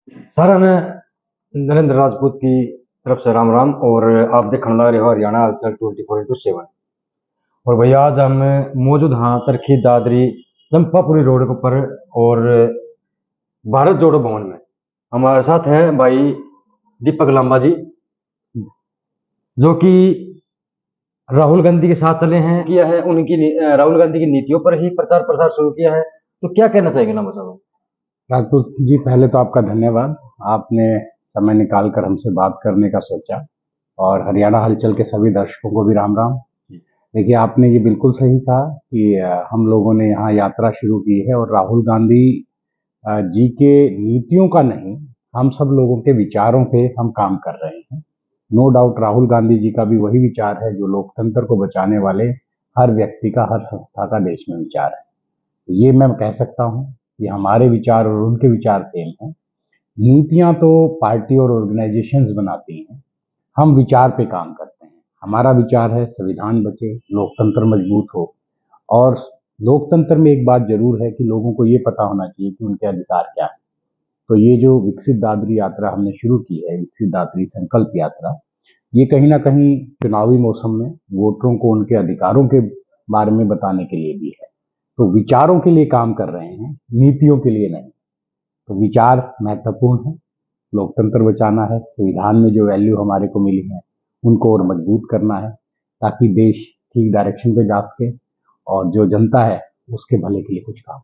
सारा नरेंद्र राजपूत की तरफ से राम राम। और आप देखने लग रहे हो हरियाणा हलचल 24/7। और भैया आज हम मौजूद हाँ चरखी दादरी चंपापुरी रोड के ऊपर और भारत जोड़ो भवन में हमारे साथ है भाई दीपक लांबा जी, जो कि राहुल गांधी के साथ चले हैं, किया है राहुल गांधी की नीतियों पर ही प्रचार प्रसार शुरू किया है। तो क्या कहना चाहेंगे लांबा साहब? राजपूत जी, पहले तो आपका धन्यवाद। आपने समय निकाल कर हमसे बात करने का सोचा। और हरियाणा हलचल के सभी दर्शकों को भी राम राम। देखिए, आपने ये बिल्कुल सही कहा कि हम लोगों ने यहाँ यात्रा शुरू की है और राहुल गांधी जी के नीतियों का नहीं, हम सब लोगों के विचारों पे हम काम कर रहे हैं। नो डाउट राहुल गांधी जी का भी वही विचार है जो लोकतंत्र को बचाने वाले हर व्यक्ति का, हर संस्था का देश में विचार है। ये मैं कह सकता हूँ कि हमारे विचार और उनके विचार सेम हैं। नीतियां तो पार्टी और ऑर्गेनाइजेशंस बनाती हैं, हम विचार पे काम करते हैं। हमारा विचार है संविधान बचे, लोकतंत्र मजबूत हो। और लोकतंत्र में एक बात जरूर है कि लोगों को ये पता होना चाहिए कि उनके अधिकार क्या है। तो ये जो विकसित दादरी यात्रा हमने शुरू की है, विकसित दादरी संकल्प यात्रा, ये कहीं ना कहीं चुनावी मौसम में वोटरों को उनके अधिकारों के बारे में बताने के लिए भी है। तो विचारों के लिए काम कर रहे हैं, नीतियों के लिए नहीं। तो विचार महत्वपूर्ण है। लोकतंत्र बचाना है, संविधान में जो वैल्यू हमारे को मिली है उनको और मजबूत करना है, ताकि देश ठीक डायरेक्शन पे जा सके और जो जनता है उसके भले के लिए कुछ काम हो।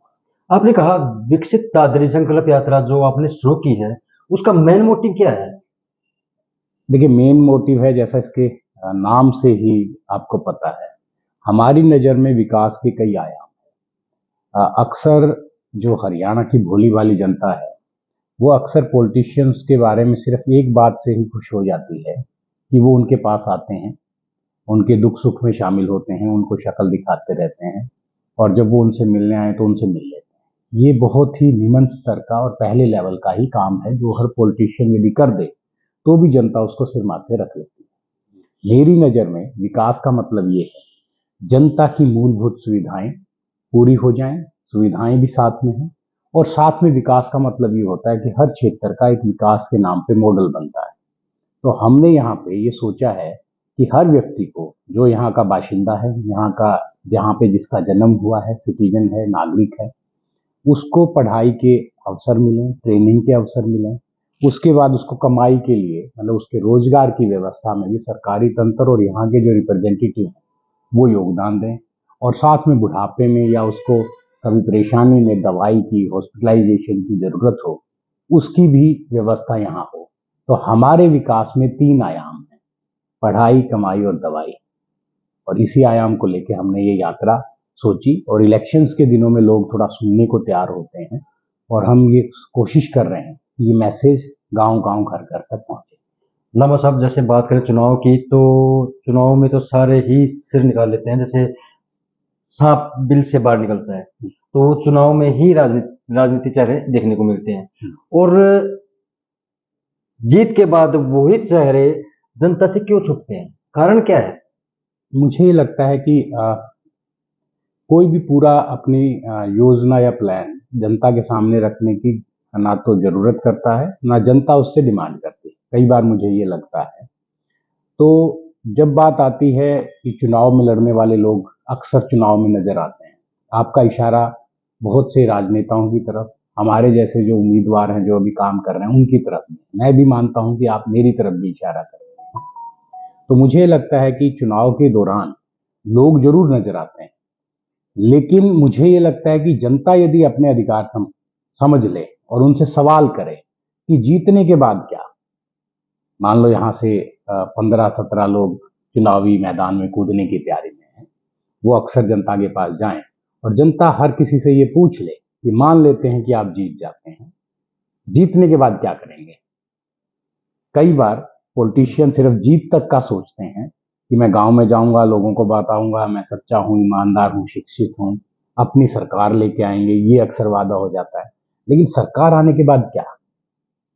आपने कहा विकसित दादरी संकल्प यात्रा जो आपने शुरू की है, उसका मेन मोटिव क्या है? देखिए, मेन मोटिव है, जैसा इसके नाम से ही आपको पता है, हमारी नज़र में विकास के कई आयाम। अक्सर जो हरियाणा की भोली भाली जनता है वो अक्सर पॉलिटिशियंस के बारे में सिर्फ एक बात से ही खुश हो जाती है कि वो उनके पास आते हैं, उनके दुख सुख में शामिल होते हैं, उनको शक्ल दिखाते रहते हैं, और जब वो उनसे मिलने आए तो उनसे मिल लेते हैं। ये बहुत ही निम्न स्तर का और पहले लेवल का ही काम है जो हर पॉलिटिशियन यदि कर दे तो भी जनता उसको सिर माथे रख लेती है। मेरी नज़र में विकास का मतलब ये है, जनता की मूलभूत सुविधाएं पूरी हो जाएं, सुविधाएं भी साथ में हैं। और साथ में विकास का मतलब ये होता है कि हर क्षेत्र का एक विकास के नाम पे मॉडल बनता है। तो हमने यहाँ पे ये सोचा है कि हर व्यक्ति को, जो यहाँ का बाशिंदा है, यहाँ का, जहाँ पे जिसका जन्म हुआ है, सिटीजन है, नागरिक है, उसको पढ़ाई के अवसर मिलें, ट्रेनिंग के अवसर मिलें। उसके बाद उसको कमाई के लिए, मतलब उसके रोजगार की व्यवस्था में भी सरकारी तंत्र और यहाँ के जो रिप्रेजेंटेटिव हैं वो योगदान दें। और साथ में बुढ़ापे में या उसको कभी परेशानी में दवाई की, हॉस्पिटलाइजेशन की जरूरत हो, उसकी भी व्यवस्था यहाँ हो। तो हमारे विकास में तीन आयाम हैं, पढ़ाई, कमाई और दवाई। और इसी आयाम को लेके हमने ये यात्रा सोची। और इलेक्शंस के दिनों में लोग थोड़ा सुनने को तैयार होते हैं, और हम ये कोशिश कर रहे हैं कि ये मैसेज गांव गांव घर घर तक पहुंचे। लामा साहब, जैसे बात करें चुनाव की, तो चुनाव में तो सारे ही सिर निकाल लेते हैं, जैसे सांप बिल से बाहर निकलता है। तो चुनाव में ही राजनीति चेहरे देखने को मिलते हैं, और जीत के बाद वही चेहरे जनता से क्यों छुपते हैं? कारण क्या है? मुझे ये लगता है कि कोई भी पूरा अपनी योजना या प्लान जनता के सामने रखने की ना तो जरूरत करता है, ना जनता उससे डिमांड करती है। कई बार मुझे ये लगता है। तो जब बात आती है कि चुनाव में लड़ने वाले लोग अक्सर चुनाव में नजर आते हैं, आपका इशारा बहुत से राजनेताओं की तरफ, हमारे जैसे जो उम्मीदवार हैं जो अभी काम कर रहे हैं उनकी तरफ भी। मैं भी मानता हूं कि आप मेरी तरफ भी इशारा कर रहे हैं। तो मुझे लगता है कि चुनाव के दौरान लोग जरूर नजर आते हैं, लेकिन मुझे ये लगता है कि जनता यदि अपने अधिकार समझ ले और उनसे सवाल करे कि जीतने के बाद क्या। मान लो यहाँ से 15-17 लोग चुनावी मैदान में कूदने की तैयारी में हैं, वो अक्सर जनता के पास जाएं और जनता हर किसी से ये पूछ ले कि मान लेते हैं कि आप जीत जाते हैं, जीतने के बाद क्या करेंगे। कई बार पॉलिटिशियन सिर्फ जीत तक का सोचते हैं कि मैं गांव में जाऊंगा, लोगों को बताऊंगा मैं सच्चा हूं, ईमानदार हूं, शिक्षित हूं, अपनी सरकार लेके आएंगे, ये अक्सर वादा हो जाता है। लेकिन सरकार आने के बाद क्या,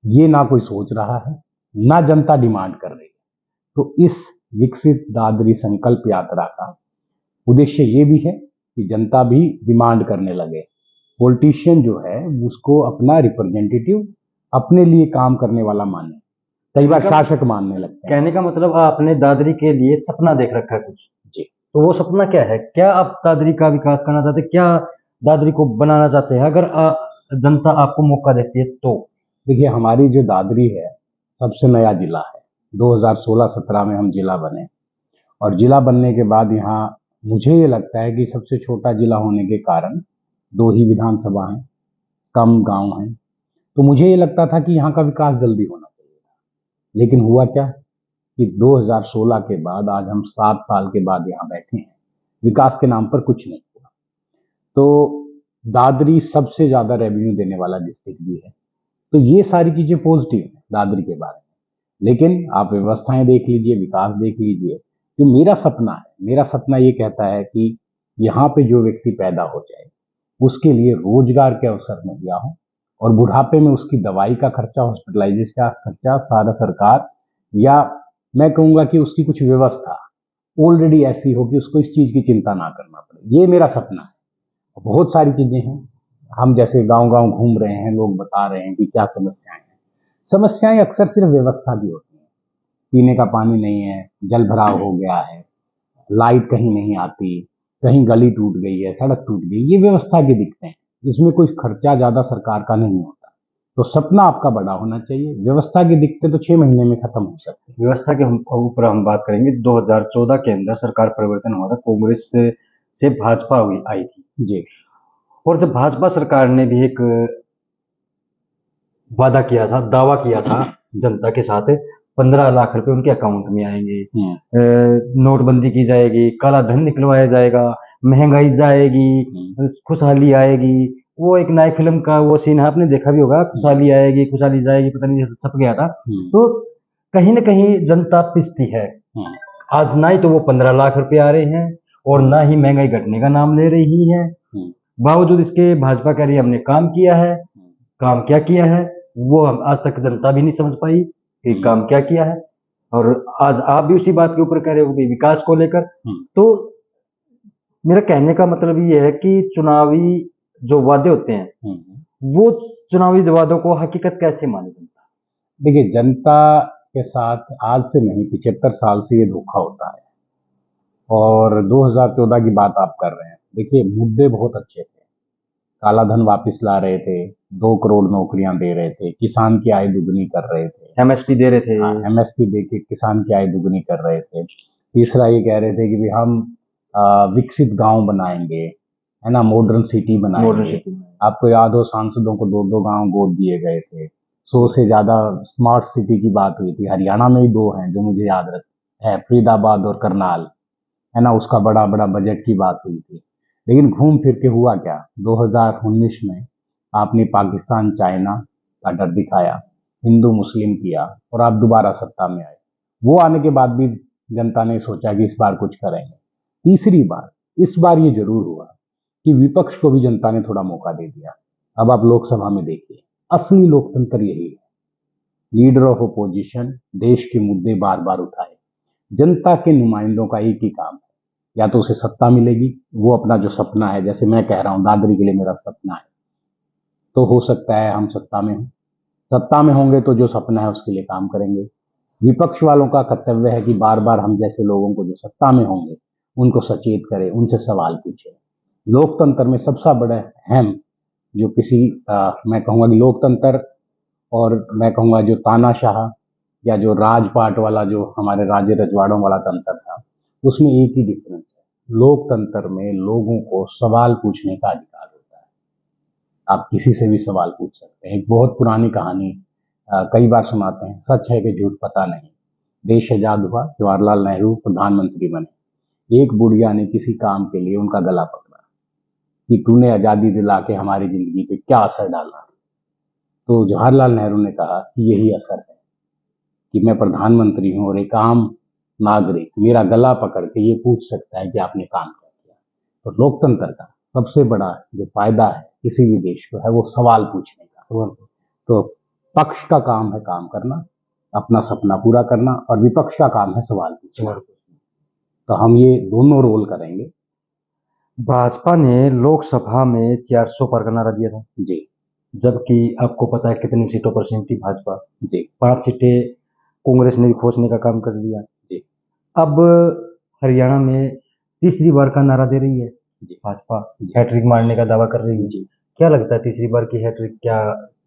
ये ना कोई सोच रहा है, ना जनता डिमांड कर रही है। तो इस विकसित दादरी संकल्प यात्रा का उद्देश्य ये भी है कि जनता भी डिमांड करने लगे। पॉलिटिशियन जो है उसको अपना रिप्रेजेंटेटिव अपने लिए काम करने वाला माने, कई बार मतलब शासक मानने लगते हैं। कहने का मतलब आपने दादरी के लिए सपना देख रखा है कुछ। जी। तो वो सपना क्या है? क्या आप दादरी का विकास करना चाहते हैं? क्या दादरी को बनाना चाहते हैं? अगर जनता आपको मौका देती है तो? देखिए, हमारी जो दादरी है सबसे नया जिला है। 2016-17 में हम जिला बने, और जिला बनने के बाद यहाँ मुझे ये लगता है कि सबसे छोटा जिला होने के कारण 2 ही विधानसभा हैं, कम गांव हैं, तो मुझे ये लगता था कि यहाँ का विकास जल्दी होना चाहिए था। लेकिन हुआ क्या कि 2016 के बाद आज हम 7 साल के बाद यहाँ बैठे हैं, विकास के नाम पर कुछ नहीं हुआ। तो दादरी सबसे ज़्यादा रेवेन्यू देने वाला डिस्ट्रिक्ट भी है। तो ये सारी चीज़ें पॉजिटिव हैं दादरी के बारे में। लेकिन आप व्यवस्थाएं देख लीजिए, विकास देख लीजिए। जो मेरा सपना है, मेरा सपना ये कहता है कि यहाँ पे जो व्यक्ति पैदा हो जाए उसके लिए रोजगार के अवसर मुहैया हो, और बुढ़ापे में उसकी दवाई का खर्चा, हॉस्पिटलाइजेशन का खर्चा सारा सरकार, या मैं कहूँगा कि उसकी कुछ व्यवस्था ऑलरेडी ऐसी हो कि उसको इस चीज़ की चिंता ना करना पड़े। ये मेरा सपना है। बहुत सारी चीज़ें हैं, हम जैसे गांव-गांव घूम रहे हैं, लोग बता रहे हैं कि क्या समस्याएं हैं। समस्याएं अक्सर सिर्फ व्यवस्था की होती हैं, पीने का पानी नहीं है, जल भराव हो गया है, लाइट कहीं नहीं आती, कहीं गली टूट गई है, सड़क टूट गई, ये व्यवस्था की दिक्कतें हैं। इसमें कोई खर्चा ज़्यादा सरकार का नहीं होता। तो सपना आपका बड़ा होना चाहिए, व्यवस्था की दिक्कतें तो 6 महीने में खत्म हो सकती हैं। व्यवस्था के ऊपर हम बात करेंगे। 2014 के अंदर सरकार परिवर्तन हुआ था, कांग्रेस से भाजपा हुई आई थी। जी। और जब भाजपा सरकार ने भी एक वादा किया था, दावा किया था जनता के साथ, 15 लाख रुपए उनके अकाउंट में आएंगे, नोटबंदी की जाएगी, काला धन निकलवाया जाएगा, महंगाई जाएगी, खुशहाली आएगी। वो एक नई फिल्म का वो सीन है, आपने देखा भी होगा, खुशहाली आएगी, खुशहाली जाएगी, पता नहीं जैसे छप गया था। तो कहीं ना कहीं जनता पिसती है। आज ना ही तो वो 15 लाख रुपए आ रहे हैं, और ना ही महंगाई घटने का नाम ले रही है। बावजूद इसके भाजपा कह रही है हमने काम किया है। काम क्या किया है वो हम आज तक जनता भी नहीं समझ पाई कि काम क्या किया है। और आज आप भी उसी बात के ऊपर कह रहे हो कि विकास को लेकर। तो मेरा कहने का मतलब ये है कि चुनावी जो वादे होते हैं वो चुनावी वादों को हकीकत कैसे माने जनता? देखिए, जनता के साथ आज से नहीं, 75 साल से ये धोखा होता है। और 2014 की बात आप कर रहे हैं, देखिए मुद्दे बहुत अच्छे थे। काला धन वापस ला रहे थे, 2 करोड़ नौकरियां दे रहे थे, किसान की आय दुगनी कर रहे थे, एमएसपी दे रहे थे। एमएसपी दे के किसान की आय दुगनी कर रहे थे। तीसरा ये कह रहे थे कि भी हम विकसित गांव बनाएंगे, है ना, मॉडर्न सिटी बनाएंगे। आपको याद हो, सांसदों को 2-2 गांव गोद दिए गए थे। 100 से ज्यादा स्मार्ट सिटी की बात हुई थी। हरियाणा में ही 2 हैं जो मुझे याद है, फरीदाबाद और करनाल, है ना, उसका बड़ा बड़ा बजट की बात हुई थी। लेकिन घूम फिर के हुआ क्या, 2019 में आपने पाकिस्तान चाइना का डर दिखाया, हिंदू मुस्लिम किया, और आप दोबारा सत्ता में आए। वो आने के बाद भी जनता ने सोचा कि इस बार कुछ करेंगे। तीसरी बार, इस बार ये जरूर हुआ कि विपक्ष को भी जनता ने थोड़ा मौका दे दिया। अब आप लोकसभा में देखिए, असली लोकतंत्र यही है, लीडर ऑफ ओपोजिशन देश के मुद्दे बार बार उठाए। जनता के नुमाइंदों का एक ही काम है, या तो उसे सत्ता मिलेगी, वो अपना जो सपना है, जैसे मैं कह रहा हूं दादरी के लिए मेरा सपना है, तो हो सकता है हम सत्ता में हों। सत्ता में होंगे तो जो सपना है उसके लिए काम करेंगे। विपक्ष वालों का कर्तव्य है कि बार बार हम जैसे लोगों को जो सत्ता में होंगे उनको सचेत करें, उनसे सवाल पूछें। लोकतंत्र में सबसे बड़ा अहम जो किसी मैं कहूँगा कि लोकतंत्र, और मैं कहूँगा जो तानाशाह या जो राजपाट वाला जो हमारे राज्य रजवाड़ों वाला तंत्र था, उसमें एक ही डिफरेंस है, लोकतंत्र में लोगों को सवाल पूछने का अधिकार होता है। आप किसी से भी सवाल पूछ सकते हैं। एक बहुत पुरानी कहानी कई बार सुनाते हैं, सच है कि झूठ पता नहीं। देश आजाद हुआ, जवाहरलाल नेहरू प्रधानमंत्री बने, एक बुढ़िया ने किसी काम के लिए उनका गला पकड़ा कि तूने आजादी दिला के हमारी जिंदगी पे क्या असर डाला। तो जवाहरलाल नेहरू ने कहा कि यही असर है कि मैं प्रधानमंत्री हूं और एक आम नागरिक मेरा गला पकड़ के ये पूछ सकता है कि आपने काम क्या किया। तो लोकतंत्र का सबसे बड़ा जो फायदा है किसी भी देश को है वो सवाल पूछने का। तो पक्ष का काम है काम करना, अपना सपना पूरा करना, और विपक्ष का काम है सवाल पूछना। तो हम ये दोनों रोल करेंगे। भाजपा ने लोकसभा में 400 पार का नारा दिया था जी। जबकि आपको पता है कितनी सीटों पर सिमटी भाजपा। जी 5 सीटें कांग्रेस ने भी खोसने का काम कर लिया। जी अब हरियाणा में तीसरी बार का नारा दे रही है जी भाजपा, हैट्रिक मारने का दावा कर रही है। जी। क्या लगता है तीसरी बार की हैट्रिक क्या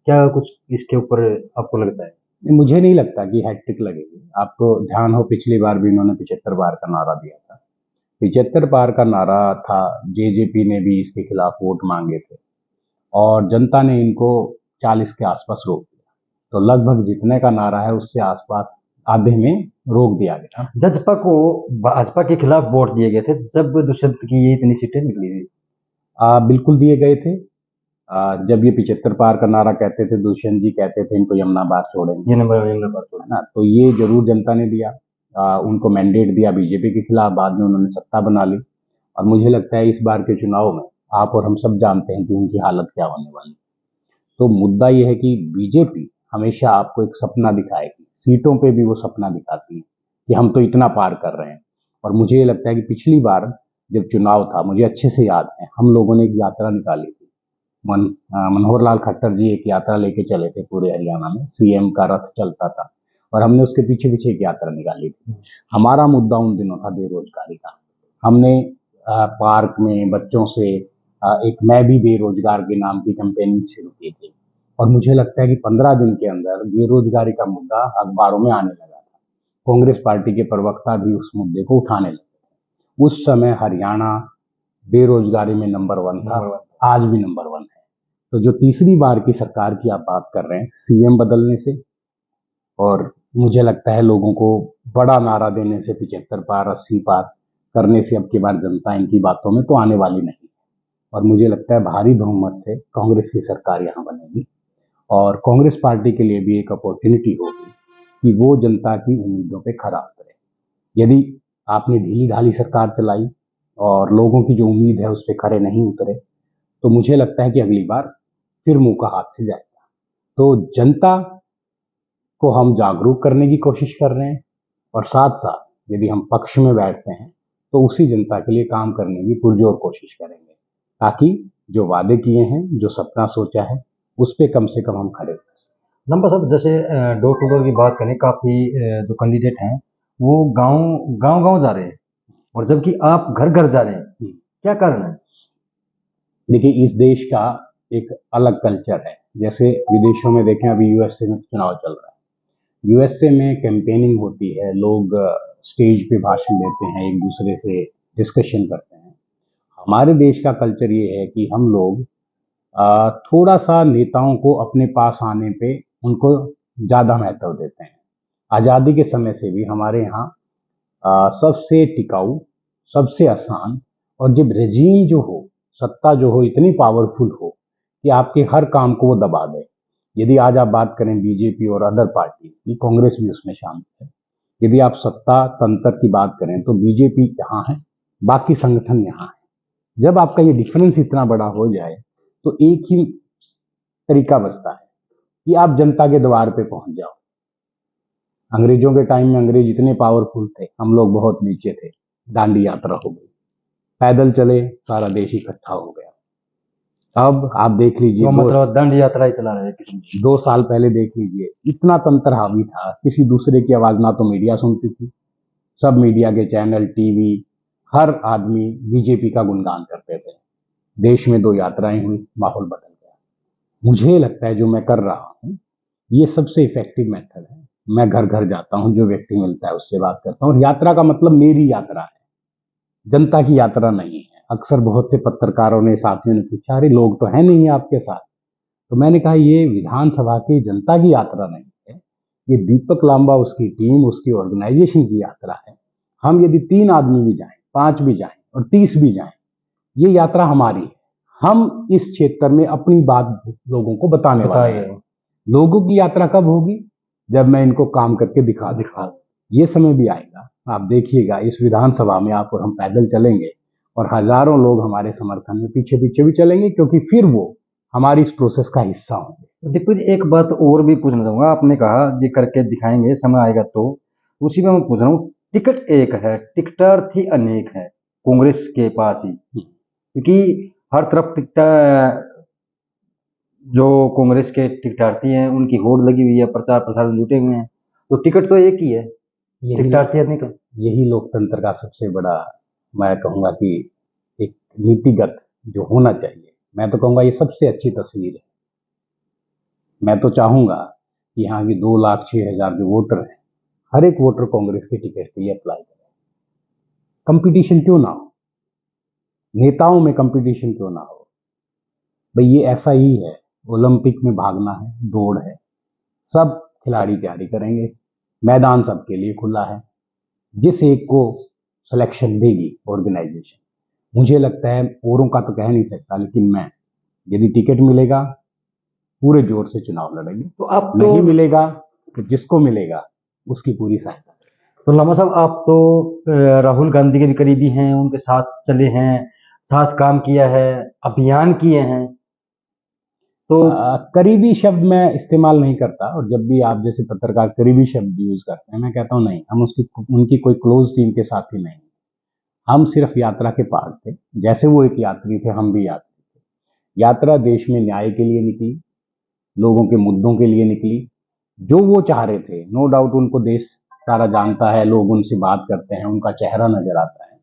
क्या कुछ इसके ऊपर आपको लगता है? मुझे नहीं लगता कि हैट्रिक लगेगी। आपको ध्यान हो पिछली बार भी इन्होंने 75 बार का नारा दिया था। 75 बार का नारा था, जेजेपी ने भी इसके खिलाफ वोट मांगे थे और जनता ने इनको 40 के आसपास रोक दिया। तो लगभग जितने का नारा है उससे आसपास आधे में रोक दिया गया। जजपा को भाजपा के खिलाफ वोट दिए गए थे जब दुष्यंत की ये इतनी सीटें निकली थी। बिल्कुल दिए गए थे। जब ये 75 पार का नारा कहते थे, दुष्यंत जी कहते थे इनको यमुना पार छोड़ेंगे, ये नंबर बात है ना, तो ये जरूर जनता ने दिया। उनको मैंडेट दिया बीजेपी के खिलाफ, बाद में उन्होंने सत्ता बना ली। और मुझे लगता है इस बार के चुनाव में आप और हम सब जानते हैं कि उनकी हालत क्या होने वाली। तो मुद्दा यह है कि बीजेपी हमेशा आपको एक सपना दिखाएगी, सीटों पे भी वो सपना दिखाती है कि हम तो इतना पार कर रहे हैं। और मुझे ये लगता है कि पिछली बार जब चुनाव था, मुझे अच्छे से याद है, हम लोगों ने एक यात्रा निकाली थी। मनोहर लाल खट्टर जी एक यात्रा लेके चले थे पूरे हरियाणा में, सीएम का रथ चलता था और हमने उसके पीछे पीछे एक यात्रा निकाली थी। हमारा मुद्दा उन दिनों था बेरोजगारी का। हमने पार्क में बच्चों से एक मैं भी बेरोजगार के नाम की कैंपेनिंग शुरू की थी और मुझे लगता है कि 15 दिन के अंदर बेरोजगारी का मुद्दा अखबारों में आने लगा था। कांग्रेस पार्टी के प्रवक्ता भी उस मुद्दे को उठाने लगे। उस समय हरियाणा बेरोजगारी में नंबर 1 था, आज भी नंबर 1 है। तो जो तीसरी बार की सरकार की आप बात कर रहे हैं, सीएम बदलने से और मुझे लगता है लोगों को बड़ा नारा देने से, 75 पार 80 पार करने से अब की बार जनता इनकी बातों में तो आने वाली नहीं। और मुझे लगता है भारी बहुमत से कांग्रेस की सरकार यहाँ बनेगी और कांग्रेस पार्टी के लिए भी एक अपॉर्चुनिटी होगी कि वो जनता की उम्मीदों पे खरा उतरे। यदि आपने ढीली ढाली सरकार चलाई और लोगों की जो उम्मीद है उस पर खरे नहीं उतरे, तो मुझे लगता है कि अगली बार फिर मुंह का हाथ से जाएगा। तो जनता को हम जागरूक करने की कोशिश कर रहे हैं और साथ साथ यदि हम पक्ष में बैठते हैं तो उसी जनता के लिए काम करने की पुरजोर कोशिश करेंगे, ताकि जो वादे किए हैं, जो सपना सोचा है, उस पर कम से कम हम खड़े उतर सकें। नंबर साहब, जैसे डोर टू डोर की बात करें, काफी जो कैंडिडेट हैं वो गांव गांव गांव जा रहे हैं और जबकि आप घर घर जा रहे हैं, क्या कारण है? देखिए, इस देश का एक अलग कल्चर है। जैसे विदेशों में देखें, अभी यूएसए में चुनाव चल रहा है, यूएसए में कैंपेनिंग होती है, लोग स्टेज पे भाषण देते हैं, एक दूसरे से डिस्कशन करते हैं। हमारे देश का कल्चर ये है कि हम लोग थोड़ा सा नेताओं को अपने पास आने पे उनको ज़्यादा महत्व देते हैं। आज़ादी के समय से भी हमारे यहाँ सबसे टिकाऊ, सबसे आसान और जब रेजीम जो हो, सत्ता जो हो, इतनी पावरफुल हो कि आपके हर काम को वो दबा दे। यदि आज आप बात करें बीजेपी और अदर पार्टीज की, कांग्रेस भी उसमें शामिल है। यदि आप सत्ता तंत्र की बात करें तो बीजेपी यहाँ है, बाकी संगठन यहाँ है। जब आपका ये डिफरेंस इतना बड़ा हो जाए तो एक ही तरीका बचता है कि आप जनता के द्वार पे पहुंच जाओ। अंग्रेजों के टाइम में अंग्रेज इतने पावरफुल थे, हम लोग बहुत नीचे थे। दांडी यात्रा हो गई, पैदल चले, सारा देश इकट्ठा हो गया। अब आप देख लीजिए, वो मतलब दंड यात्रा ही चला रहे हैं किसी ने। 2 साल पहले देख लीजिए, इतना तंत्र हावी था, किसी दूसरे की आवाज ना तो मीडिया सुनती थी। सब मीडिया के चैनल, टीवी, हर आदमी बीजेपी का गुणगान करते थे। देश में 2 यात्राएं हुई, माहौल बदल गया। मुझे लगता है जो मैं कर रहा हूँ ये सबसे इफेक्टिव मेथड है। मैं घर घर जाता हूँ, जो व्यक्ति मिलता है उससे बात करता हूँ। और यात्रा का मतलब मेरी यात्रा है, जनता की यात्रा नहीं है। अक्सर बहुत से पत्रकारों ने, साथियों ने पूछा, अरे लोग तो है नहीं आपके साथ। तो मैंने कहा ये विधानसभा की जनता की यात्रा नहीं है, ये दीपक लांबा, उसकी टीम, उसकी ऑर्गेनाइजेशन की यात्रा है। हम यदि 3 आदमी भी जाएं, 5 भी जाएं और 30 भी जाएं, ये यात्रा हमारी है। हम इस क्षेत्र में अपनी बात लोगों को बताने वाले हैं। लोगों की यात्रा कब होगी? जब मैं इनको काम करके दिखा ये समय भी आएगा। आप देखिएगा, इस विधानसभा में आप और हम पैदल चलेंगे और हजारों लोग हमारे समर्थन में पीछे पीछे भी चलेंगे, क्योंकि फिर वो हमारी इस प्रोसेस का हिस्सा होंगे। दीपक जी, एक बात और भी पूछना चाहूंगा। आपने कहा ये करके दिखाएंगे, समय आएगा तो। उसी में मैं पूछ रहा हूँ, टिकट एक है, टिकटार्थी अनेक है कांग्रेस के पास ही, क्योंकि हर तरफ टिकट जो कांग्रेस के टिकटार्थी हैं उनकी होड़ लगी हुई है, प्रचार प्रसार में जुटे हुए हैं, तो टिकट तो एक ही है, यही टिकटार्थी आदमी का। यही लोकतंत्र का सबसे बड़ा, मैं कहूँगा कि एक नीतिगत जो होना चाहिए, मैं तो कहूँगा ये सबसे अच्छी तस्वीर है। मैं तो चाहूँगा कि यहाँ की 2,06,000 जो वोटर हैं, हर एक वोटर कांग्रेस के टिकट के लिए अप्लाई करें। कंपटीशन क्यों ना हो, नेताओं में कंपटीशन क्यों ना हो। भाई ये ऐसा ही है, ओलंपिक में भागना है, दौड़ है, सब खिलाड़ी तैयारी करेंगे, मैदान सबके लिए खुला है, जिस एक को सिलेक्शन देगी ऑर्गेनाइजेशन, मुझे लगता है औरों का तो कह नहीं सकता, लेकिन मैं, यदि टिकट मिलेगा पूरे जोर से चुनाव लड़ेंगे, तो आप नहीं तो मिलेगा तो जिसको मिलेगा उसकी पूरी सहायता। तो लामा साहब, आप तो राहुल गांधी के भी करीबी हैं, उनके साथ चले हैं, साथ काम किया है, अभियान किए हैं, तो करीबी शब्द मैं इस्तेमाल नहीं करता, और जब भी आप जैसे पत्रकार करीबी शब्द यूज करते हैं, मैं कहता हूँ नहीं, हम उसकी उनकी कोई क्लोज टीम के साथी नहीं, हम सिर्फ यात्रा के पार्ट थे। जैसे वो एक यात्री थे, हम भी यात्री थे। यात्रा देश में न्याय के लिए निकली, लोगों के मुद्दों के लिए निकली, जो वो चाह रहे थे। नो डाउट उनको देश सारा जानता है, लोग उनसे बात करते हैं, उनका चेहरा नजर आता है,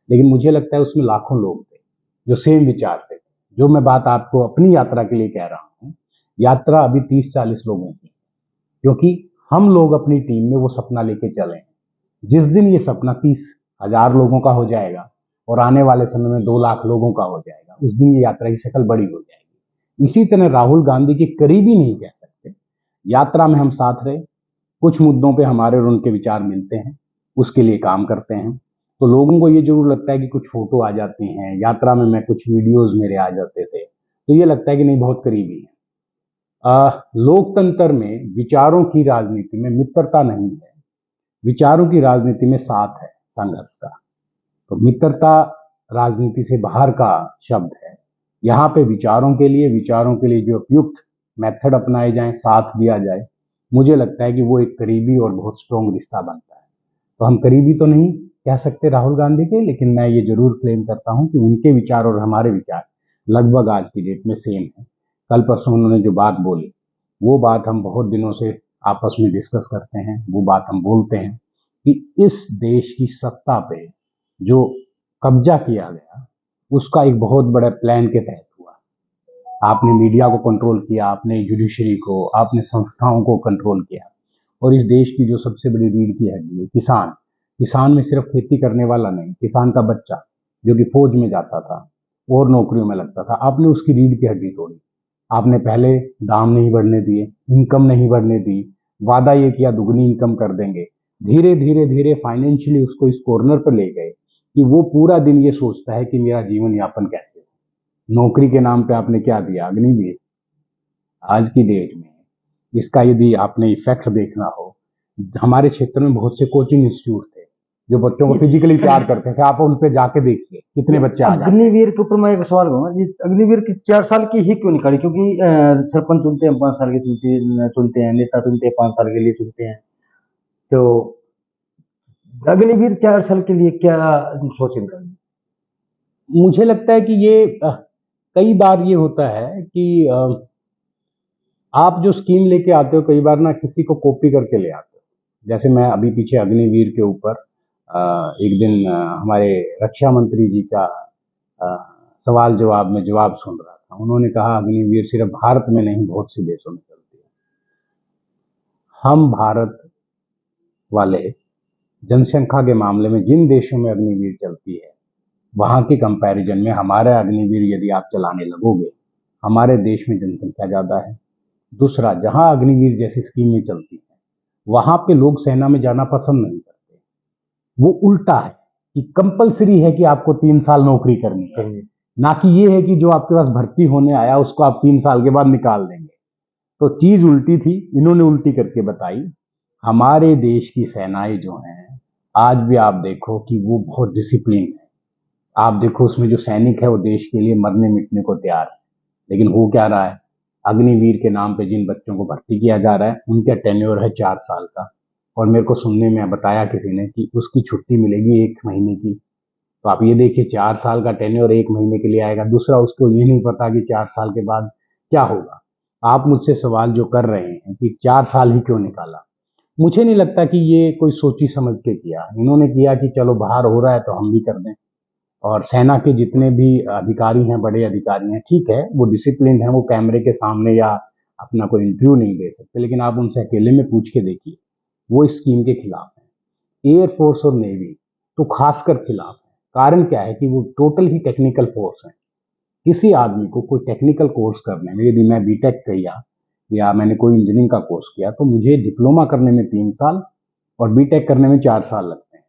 लेकिन मुझे लगता है उसमें लाखों लोग थे जो सेम विचार से थे। जो मैं बात आपको अपनी यात्रा के लिए कह रहा हूँ, यात्रा अभी 30-40 लोगों की, क्योंकि हम लोग अपनी टीम में वो सपना लेके चले हैं। जिस दिन ये सपना 30,000 लोगों का हो जाएगा और आने वाले समय में 2 लाख लोगों का हो जाएगा, उस दिन ये यात्रा की शक्ल बड़ी हो जाएगी। इसी तरह राहुल गांधी के करीबी नहीं कह सकते, यात्रा में हम साथ रहे, कुछ मुद्दों पे हमारे और उनके विचार मिलते हैं, उसके लिए काम करते हैं। तो लोगों को ये जरूर लगता है कि कुछ फोटो आ जाती हैं यात्रा में, मैं कुछ वीडियोज मेरे आ जाते थे, तो ये लगता है कि नहीं बहुत करीबी है। लोकतंत्र में विचारों की राजनीति में मित्रता नहीं है, विचारों की राजनीति में साथ है, संघर्ष का। तो मित्रता राजनीति से बाहर का शब्द है। यहाँ पे विचारों के लिए जो उपयुक्त मेथड अपनाए जाएं, साथ दिया जाए, मुझे लगता है कि वो एक करीबी और बहुत स्ट्रॉन्ग रिश्ता बनता है। तो हम करीबी तो नहीं कह सकते राहुल गांधी के, लेकिन मैं ये जरूर क्लेम करता हूँ कि उनके विचार और हमारे विचार लगभग आज की डेट में सेम है। कल परसों उन्होंने जो बात बोली, वो बात हम बहुत दिनों से आपस में डिस्कस करते हैं, वो बात हम बोलते हैं कि इस देश की सत्ता पे जो कब्जा किया गया, उसका एक बहुत बड़े प्लान के तहत हुआ। आपने मीडिया को कंट्रोल किया, आपने जुडिशरी को, आपने संस्थाओं को कंट्रोल किया, और इस देश की जो सबसे बड़ी रीढ़ की हड्डी है किसान, किसान में सिर्फ खेती करने वाला नहीं, किसान का बच्चा जो कि फौज में जाता था और नौकरियों में लगता था, आपने उसकी रीढ़ की हड्डी तोड़ी। आपने पहले दाम नहीं बढ़ने दिए, इनकम नहीं बढ़ने दी, वादा ये किया दुगनी इनकम कर देंगे, धीरे धीरे धीरे फाइनेंशियली उसको इस कॉर्नर पर ले गए कि वो पूरा दिन ये सोचता है कि मेरा जीवन यापन कैसे हो। नौकरी के नाम पे आपने क्या दिया, अग्निवीर। आज की डेट में इसका यदि आपने इफेक्ट देखना हो, हमारे क्षेत्र में बहुत से कोचिंग इंस्टीट्यूट थे जो बच्चों को फिजिकली तैयार करते थे, आप उन पे जाके देखिए कितने बच्चे आ जाते हैं। अग्निवीर के ऊपर मैं एक सवाल करूंगा, ये अग्निवीर की 4 साल की ही क्यों निकाली? क्योंकि सरपंच चुनते हैं 5 साल के, चुनते हैं नेता, चुनते हैं 5 साल के लिए चुनते हैं, तो अग्निवीर 4 साल के लिए क्या सोच निकाली? मुझे लगता है कि ये कई बार ये होता है कि आप जो स्कीम लेके आते हो, कई बार ना किसी को कॉपी करके ले आते हो। जैसे मैं अभी पीछे अग्निवीर के ऊपर एक दिन हमारे रक्षा मंत्री जी का अ, सवाल जवाब में जवाब सुन रहा था। उन्होंने कहा अग्निवीर सिर्फ भारत में नहीं बहुत से देशों में चलती है। हम भारत वाले जनसंख्या के मामले में जिन देशों में अग्निवीर चलती है, वहां के कंपैरिजन में हमारा अग्निवीर यदि आप चलाने लगोगे, हमारे देश में जनसंख्या ज्यादा है। दूसरा, जहां अग्निवीर जैसी स्कीमें चलती हैं, वहां पे लोग सेना में जाना पसंद नहीं करते। वो उल्टा है कि कंपलसरी है कि आपको 3 साल नौकरी करनी है, ना कि ये है कि जो आपके पास भर्ती होने आया उसको आप 3 साल के बाद निकाल देंगे। तो चीज उल्टी थी, इन्होंने उल्टी करके बताई। हमारे देश की सेनाएं जो हैं, आज भी आप देखो कि वो बहुत डिसिप्लिन है। आप देखो उसमें जो सैनिक है वो देश के लिए मरने मिटने को तैयार है, लेकिन हो क्या रहा है, अग्निवीर के नाम पे जिन बच्चों को भर्ती किया जा रहा है उनका टेन्योर है 4 साल का, और मेरे को सुनने में बताया किसी ने कि उसकी छुट्टी मिलेगी 1 महीने की। तो आप ये देखिए, 4 साल का टेन्योर 1 महीने के लिए आएगा। दूसरा, उसको ये नहीं पता कि 4 साल के बाद क्या होगा। आप मुझसे सवाल जो कर रहे हैं कि 4 साल ही क्यों निकाला, मुझे नहीं लगता कि ये कोई सोची समझ के किया। इन्होंने किया कि चलो बाहर हो रहा है तो हम भी कर दें। और सेना के जितने भी अधिकारी हैं, बड़े अधिकारी हैं, ठीक है, वो डिसिप्लिन है, वो कैमरे के सामने या अपना कोई इंटरव्यू नहीं दे सकते, लेकिन आप उनसे अकेले में पूछ के देखिए, वो इस स्कीम के खिलाफ हैं। एयरफोर्स और नेवी तो खासकर खिलाफ है। कारण क्या है कि वो टोटल ही टेक्निकल फोर्स है। किसी आदमी को कोई टेक्निकल कोर्स करने में, यदि मैं बीटेक किया या मैंने कोई इंजीनियरिंग का कोर्स किया, तो मुझे डिप्लोमा करने में 3 साल और बीटेक करने में 4 साल लगते हैं।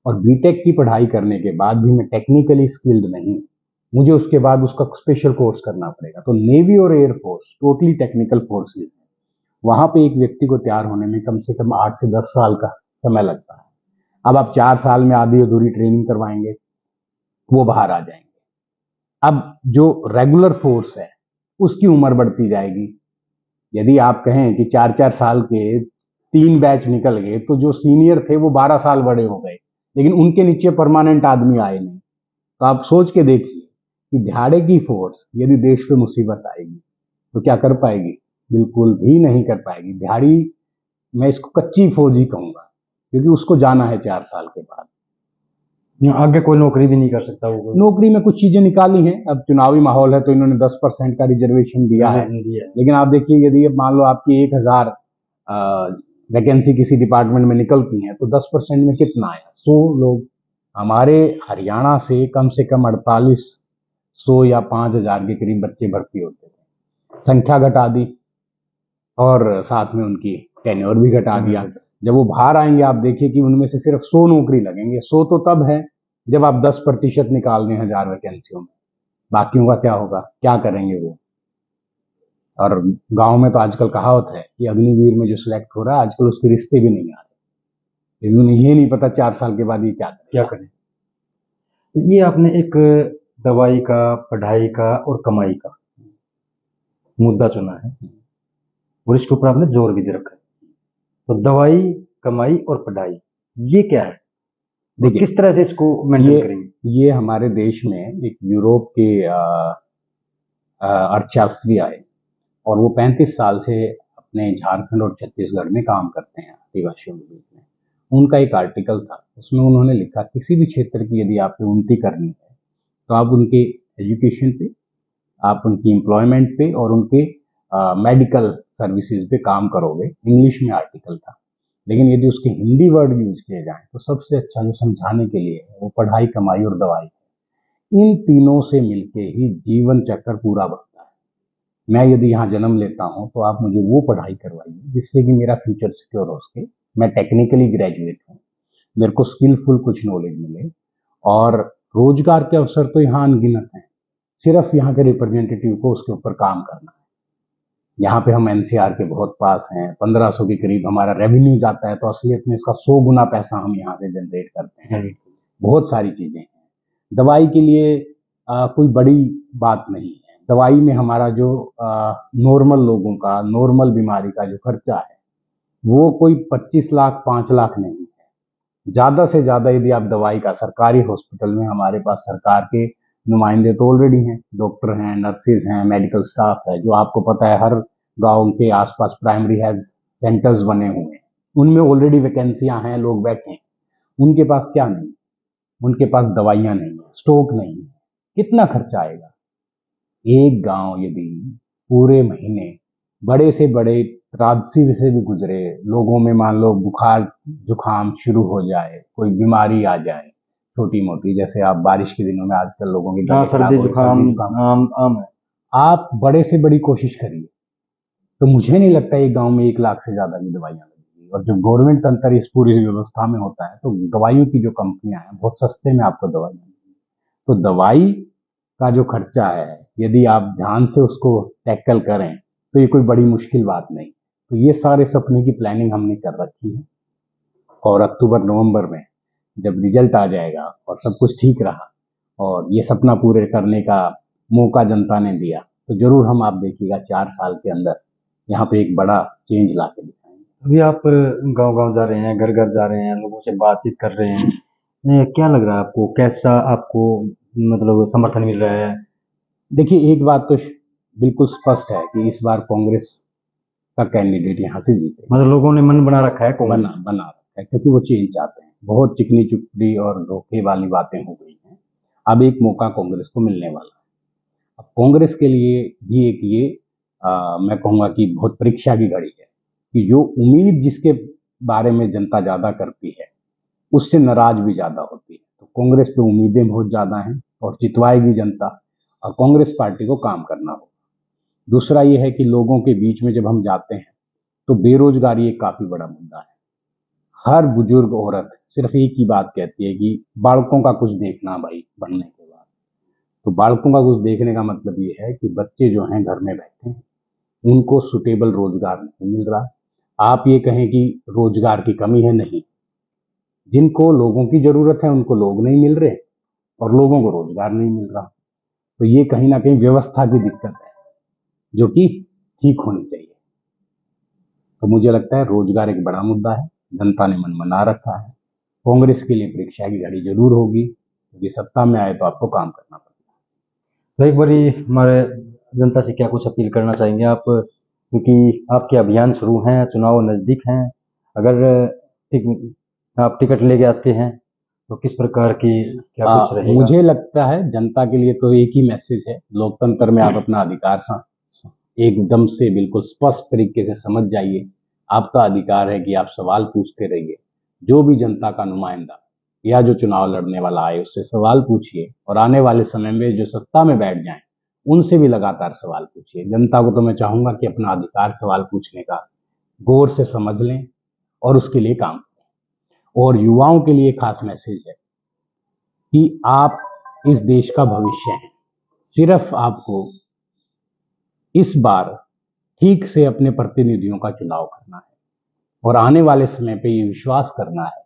और बीटेक की पढ़ाई करने के बाद भी मैं टेक्निकली स्किल्ड नहीं, मुझे उसके बाद उसका स्पेशल कोर्स करना पड़ेगा। तो नेवी और एयरफोर्स टोटली टेक्निकल फोर्सेज है। वहां पे एक व्यक्ति को तैयार होने में कम से कम 8 से 10 साल का समय लगता है। अब आप 4 साल में आधी अधूरी ट्रेनिंग करवाएंगे, वो बाहर आ जाएंगे। अब जो रेगुलर फोर्स है उसकी उम्र बढ़ती जाएगी। यदि आप कहें कि 4 4 साल के 3 बैच निकल गए, तो जो सीनियर थे वो 12 साल बड़े हो गए, लेकिन उनके नीचे परमानेंट आदमी आए नहीं। तो आप सोच के देखिए कि दिहाड़े की फोर्स यदि देश पे मुसीबत आएगी तो क्या कर पाएगी? बिल्कुल भी नहीं कर पाएगी। दिहाड़ी, मैं इसको कच्ची फौज ही कहूंगा, क्योंकि उसको जाना है 4 साल के बाद। आगे कोई नौकरी भी नहीं कर सकता वो, नौकरी में कुछ चीजें निकाली हैं, अब चुनावी माहौल है तो इन्होंने 10% का रिजर्वेशन दिया है। दिया है। लेकिन आप देखिए, यदि अब मान लो आपकी 1,000 वैकेंसी किसी डिपार्टमेंट में निकलती हैं, तो 10% में कितना आया? 100 लोग। हमारे हरियाणा से कम 4800 या 5,000 के करीब बच्चे भर्ती होते थे। संख्या घटा दी और साथ में उनकी टेन्योर भी घटा दिया। जब वो बाहर आएंगे, आप देखिए कि उनमें से सिर्फ 100 नौकरी लगेंगे। 100 तो तब है जब आप 10% निकाल दें 1,000 वैकेंसियों में। बाकियों का क्या होगा? क्या करेंगे वो? और गांव में तो आजकल कहावत है कि अग्निवीर में जो सिलेक्ट हो रहा है आजकल, उसके रिश्ते भी नहीं आ रहे। लेकिन उन्हें ये नहीं पता 4 साल के बाद ये क्या करें। तो ये आपने एक दवाई का, पढ़ाई का और कमाई का मुद्दा चुना है और इसके ऊपर आपने जोर भी दे रखा है। तो दवाई, कमाई और पढ़ाई, ये क्या है? देखिए, किस तरह से इसको मेंटेन करेंगे? ये हमारे देश में एक यूरोप के अर्थशास्त्री आए और वो 35 साल से अपने झारखंड और छत्तीसगढ़ में काम करते हैं आदिवासियों के बीच में। उनका एक आर्टिकल था, उसमें उन्होंने लिखा किसी भी क्षेत्र की यदि आपको उन्नति करनी है तो आप उनके एजुकेशन पे, आप उनकी एम्प्लॉयमेंट पे और उनके मेडिकल सर्विसेज पे काम करोगे। इंग्लिश में आर्टिकल था, लेकिन यदि उसके हिंदी वर्ड यूज किए जाएं तो सबसे अच्छा जो समझाने के लिए है वो पढ़ाई, कमाई और दवाई है। इन तीनों से मिलके ही जीवन चक्र पूरा बनता है। मैं यदि यहाँ जन्म लेता हूँ तो आप मुझे वो पढ़ाई करवाइए जिससे कि मेरा फ्यूचर सिक्योर हो सके। मैं टेक्निकली ग्रेजुएट हूँ, मेरे को स्किलफुल कुछ नॉलेज मिले, और रोजगार के अवसर तो यहाँ अनगिनत हैं। सिर्फ यहाँ के रिप्रेजेंटेटिव को उसके ऊपर काम करना है। यहाँ पे हम एनसीआर के बहुत पास हैं, 1500 के करीब हमारा रेवेन्यू जाता है, तो असलियत में इसका 100 गुना पैसा हम यहाँ से जनरेट करते हैं। बहुत सारी चीजें हैं। दवाई के लिए कोई बड़ी बात नहीं है। दवाई में हमारा जो नॉर्मल लोगों का, नॉर्मल बीमारी का जो खर्चा है वो कोई 25 लाख 5 लाख नहीं है। ज्यादा से ज्यादा यदि आप दवाई का, सरकारी हॉस्पिटल में हमारे पास सरकार के नुमाइंदे तो ऑलरेडी हैं, डॉक्टर हैं, नर्सेज हैं, मेडिकल स्टाफ है। जो आपको पता है हर गांव के आसपास प्राइमरी हेल्थ सेंटर्स बने हुए हैं, उनमें ऑलरेडी वैकेंसियां हैं, लोग बैठे हैं। उनके पास क्या नहीं? उनके पास दवाइयां नहीं है, स्टॉक नहीं है। कितना खर्चा आएगा? एक गांव यदि पूरे महीने बड़े से बड़े त्रासदी से भी गुजरे, लोगों में मान लो बुखार जुकाम शुरू हो जाए, कोई बीमारी आ जाए छोटी मोटी, जैसे आप बारिश के दिनों में आजकल लोगों की हाँ, तबीयत खराब सर्दी हो रही, जुकाम सर्दी जुकाम, आम आम है। आप बड़े से बड़ी कोशिश करिए तो मुझे नहीं लगता एक गांव में 1 लाख से ज्यादा की दवाइयां लगेगी। और जो गवर्नमेंट तंत्र इस पूरी व्यवस्था में होता है, तो दवाइयों की जो कंपनियां हैं बहुत सस्ते में आपको दवाई मिलेगी। तो दवाई का जो खर्चा है, यदि आप ध्यान से उसको टैकल करें तो ये कोई बड़ी मुश्किल बात नहीं। तो ये सारे सपने की प्लानिंग हमने कर रखी है, और अक्टूबर नवंबर में जब रिजल्ट आ जाएगा और सब कुछ ठीक रहा और ये सपना पूरे करने का मौका जनता ने दिया, तो जरूर हम, आप देखिएगा 4 साल के अंदर यहाँ पे एक बड़ा चेंज ला के दिखाएंगे। अभी आप गांव-गांव जा रहे हैं, घर-घर जा रहे हैं, लोगों से बातचीत कर रहे हैं। क्या लग रहा है आपको? कैसा आपको मतलब समर्थन मिल रहा है? देखिए, एक बात तो बिल्कुल स्पष्ट है कि इस बार कांग्रेस का कैंडिडेट यहाँ से जीते। मतलब लोगों ने मन बना रखा है कांग्रेस। बना रखा है क्योंकि वो चेंज चाहते हैं। बहुत चिकनी चुपड़ी और धोखे वाली बातें हो गई हैं। अब एक मौका कांग्रेस को मिलने वाला है। अब कांग्रेस के लिए भी एक ये मैं कहूँगा कि बहुत परीक्षा की घड़ी है कि जो उम्मीद जिसके बारे में जनता ज़्यादा करती है उससे नाराज भी ज़्यादा होती है। तो कांग्रेस पे उम्मीदें बहुत ज़्यादा हैं और जितवाएगी जनता, और कांग्रेस पार्टी को काम करना होगा। दूसरा ये है कि लोगों के बीच में जब हम जाते हैं तो बेरोजगारी एक काफ़ी बड़ा मुद्दा है। हर बुजुर्ग औरत सिर्फ एक ही बात कहती है कि बालकों का कुछ देखना भाई बनने के बाद। तो बालकों का कुछ देखने का मतलब ये है कि बच्चे जो हैं घर में बैठे हैं, उनको सुटेबल रोजगार नहीं मिल रहा। आप ये कहें कि रोजगार की कमी है, नहीं। जिनको लोगों की जरूरत है उनको लोग नहीं मिल रहे और लोगों को रोजगार नहीं मिल रहा। तो ये कहीं ना कहीं व्यवस्था की दिक्कत है जो कि ठीक होनी चाहिए। तो मुझे लगता है रोजगार एक बड़ा मुद्दा है, जनता ने मन बना रखा है। कांग्रेस के लिए परीक्षा की घड़ी जरूर होगी क्योंकि सत्ता में आए तो आपको काम करना पड़ेगा। तो एक बारी हमारे जनता से क्या कुछ अपील करना चाहेंगे आप, क्योंकि आपके अभियान शुरू हैं, चुनाव नज़दीक हैं, अगर आप टिकट लेके आते हैं तो किस प्रकार की क्या कुछ रहेगा? मुझे लगता है जनता के लिए तो एक ही मैसेज है, लोकतंत्र में आप अपना अधिकार एकदम से बिल्कुल स्पष्ट तरीके से समझ जाइए। आपका अधिकार है कि आप सवाल पूछते रहिए। जो भी जनता का नुमाइंदा या जो चुनाव लड़ने वाला आए उससे सवाल पूछिए, और आने वाले समय में जो सत्ता में बैठ जाएं उनसे भी लगातार सवाल पूछिए। जनता को तो मैं चाहूंगा कि अपना अधिकार सवाल पूछने का गौर से समझ लें और उसके लिए काम करें। और युवाओं के लिए खास मैसेज है कि आप इस देश का भविष्य हैं। सिर्फ आपको इस बार ठीक से अपने प्रतिनिधियों का चुनाव करना है और आने वाले समय पे ये विश्वास करना है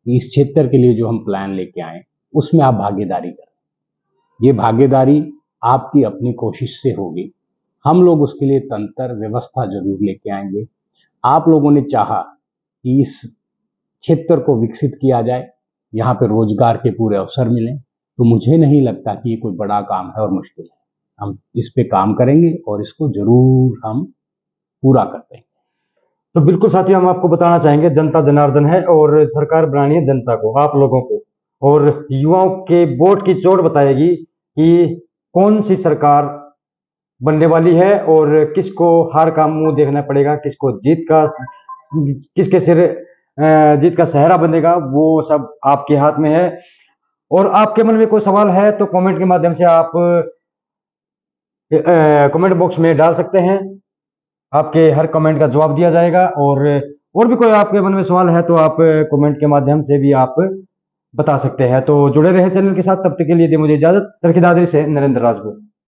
कि इस क्षेत्र के लिए जो हम प्लान लेके आए उसमें आप भागीदारी करें। ये भागीदारी आपकी अपनी कोशिश से होगी। हम लोग उसके लिए तंत्र व्यवस्था जरूर लेके आएंगे। आप लोगों ने चाहा कि इस क्षेत्र को विकसित किया जाए, यहाँ पे रोजगार के पूरे अवसर मिलें, तो मुझे नहीं लगता कि ये कोई बड़ा काम है और मुश्किल है। हम इस पे काम करेंगे और इसको जरूर हम पूरा कर देंगे। तो बिल्कुल साथियों, हम आपको बताना चाहेंगे जनता जनार्दन है और सरकार बनानी है जनता को, आप लोगों को, और युवाओं के वोट की चोट बताएगी कि कौन सी सरकार बनने वाली है और किसको हार का मुंह देखना पड़ेगा, किसको किसके सिर जीत का सेहरा बनेगा, वो सब आपके हाथ में है। और आपके मन में कोई सवाल है तो कमेंट के माध्यम से आप कमेंट बॉक्स में डाल सकते हैं। आपके हर कमेंट का जवाब दिया जाएगा। और भी कोई आपके मन में सवाल है तो आप कमेंट के माध्यम से भी आप बता सकते हैं। तो जुड़े रहे चैनल के साथ, तब तक के लिए दे मुझे इजाजत। चरखी दादरी से नरेंद्र राजपूत।